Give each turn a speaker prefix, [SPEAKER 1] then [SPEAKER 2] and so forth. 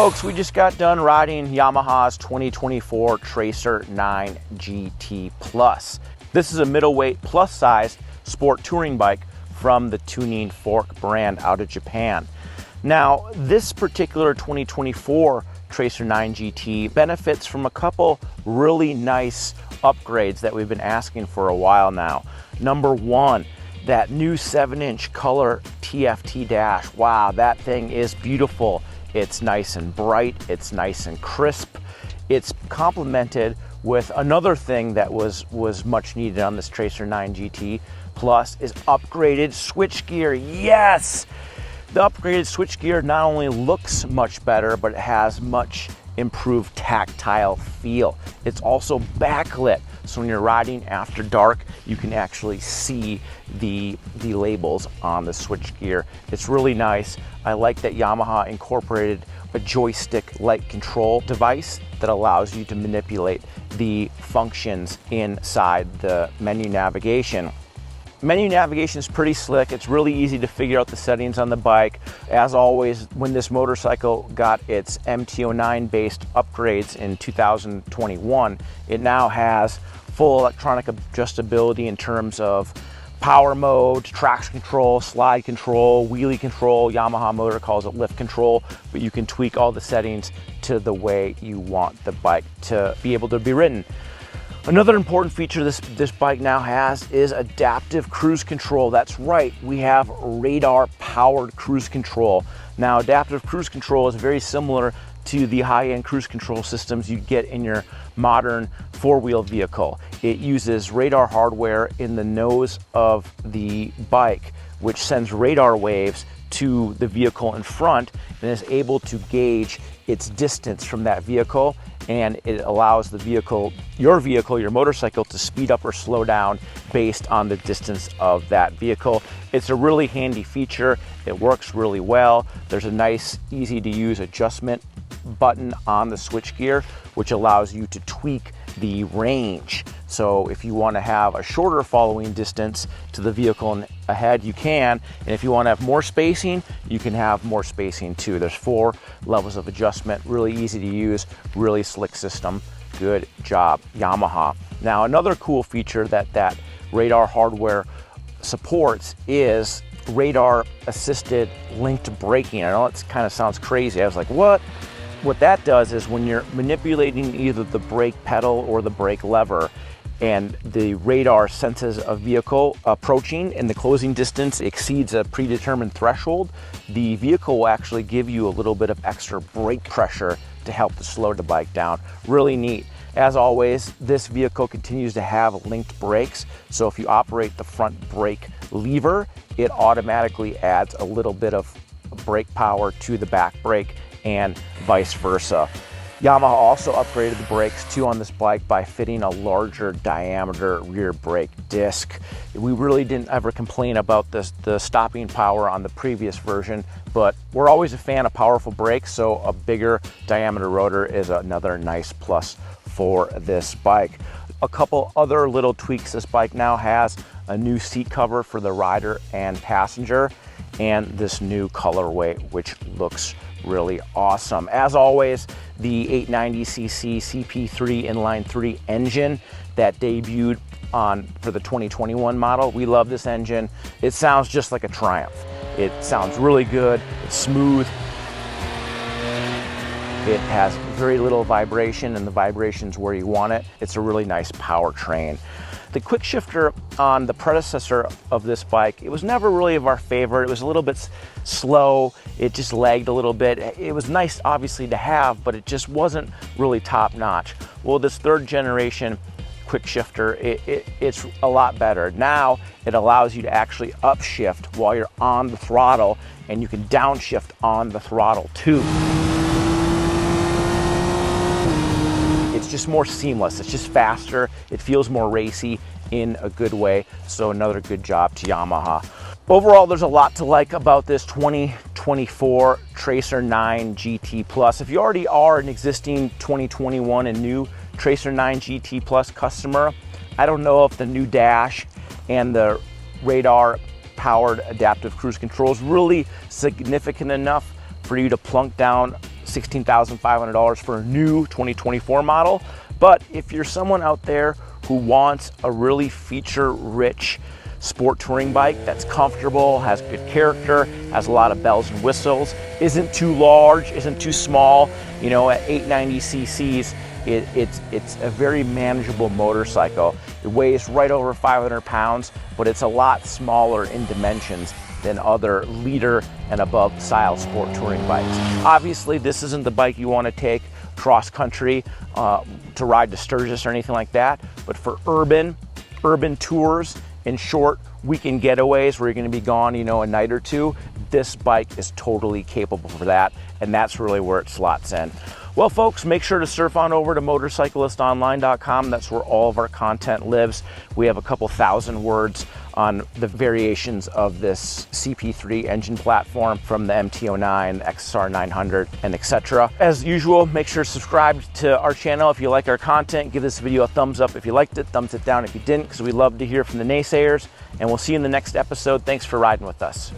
[SPEAKER 1] folks, we just got done riding Yamaha's 2024 Tracer 9 GT Plus. This is a middleweight plus size sport touring bike from the Tuning Fork brand out of Japan. Now, this particular 2024 Tracer 9 GT benefits from a couple really nice upgrades that we've been asking for a while now. Number one, that new 7-inch color TFT dash. Wow, that thing is beautiful. It's nice and bright, it's nice and crisp. It's complemented with another thing that was much needed on this Tracer 9 GT Plus is upgraded switchgear. Yes! The upgraded switchgear not only looks much better, but it has much improved tactile feel. It's also backlit, so when you're riding after dark, you can actually see the labels on the switchgear. It's really nice. I like that Yamaha incorporated a joystick-like control device that allows you to manipulate the functions inside the menu navigation. Menu navigation is pretty slick. It's really easy to figure out the settings on the bike. As always, when this motorcycle got its MT09 based upgrades in 2021, it now has full electronic adjustability in terms of power mode, traction control, slide control, wheelie control. Yamaha Motor calls it lift control, but you can tweak all the settings to the way you want the bike to be able to be ridden. Another important feature this bike now has is adaptive cruise control. That's right, we have radar powered cruise control. Now, adaptive cruise control is very similar to the high-end cruise control systems you get in your modern four-wheel vehicle. It uses radar hardware in the nose of the bike, which sends radar waves to the vehicle in front and is able to gauge its distance from that vehicle, and it allows the vehicle, your motorcycle, to speed up or slow down based on the distance of that vehicle. It's a really handy feature. It works really well. There's a nice, easy to use adjustment button on the switchgear, which allows you to tweak the range. So if you want to have a shorter following distance to the vehicle ahead, you can. And if you want to have more spacing, you can have more spacing too. There's 4 levels of adjustment, really easy to use, really slick system. Good job, Yamaha. Now, another cool feature that radar hardware supports is radar assisted linked braking. I know it kind of sounds crazy. I was like, what? What that does is when you're manipulating either the brake pedal or the brake lever, and the radar senses a vehicle approaching and the closing distance exceeds a predetermined threshold, the vehicle will actually give you a little bit of extra brake pressure to help to slow the bike down. Really neat. As always, this vehicle continues to have linked brakes, so if you operate the front brake lever, it automatically adds a little bit of brake power to the back brake and vice versa. Yamaha also upgraded the brakes too on this bike by fitting a larger diameter rear brake disc. We really didn't ever complain about the stopping power on the previous version, but we're always a fan of powerful brakes, so a bigger diameter rotor is another nice plus for this bike. A couple other little tweaks. This bike now has a new seat cover for the rider and passenger, and this new colorway, which looks really awesome. As always, the 890cc CP3 inline 3 engine that debuted for the 2021 model. We love this engine. It sounds just like a Triumph. It sounds really good. It's smooth. It has very little vibration, and the vibration's where you want it. It's a really nice powertrain. The quick shifter on the predecessor of this bike, it was never really of our favorite. It was a little bit slow. It just lagged a little bit. It was nice, obviously, to have, but it just wasn't really top notch. Well, this 3rd generation quick shifter, it's a lot better. Now it allows you to actually upshift while you're on the throttle, and you can downshift on the throttle too. It's just more seamless. It's just faster. It feels more racy in a good way. So another good job to Yamaha. Overall, there's a lot to like about this 2024 Tracer 9 GT Plus. If you already are an existing 2021 and new Tracer 9 GT Plus customer, I don't know if the new dash and the radar powered adaptive cruise control is really significant enough for you to plunk down $16,500 for a new 2024 model. But if you're someone out there who wants a really feature-rich sport touring bike that's comfortable, has good character, has a lot of bells and whistles, isn't too large, isn't too small, you know, at 890 cc's, it's a very manageable motorcycle. It weighs right over 500 pounds, but it's a lot smaller in dimensions than other liter and above style sport touring bikes. Obviously, this isn't the bike you want to take cross country to ride to Sturgis or anything like that, but for urban tours and short weekend getaways where you're going to be gone, you know, a night or two, this bike is totally capable for that, and that's really where it slots in. Well, folks, make sure to surf on over to motorcyclistonline.com. That's where all of our content lives. We have a couple thousand words on the variations of this CP3 engine platform, from the MT-09, the XSR 900, and etc. As usual, make sure to subscribe to our channel if you like our content. Give this video a thumbs up if you liked it, thumbs it down if you didn't, because we love to hear from the naysayers. And we'll see you in the next episode. Thanks for riding with us.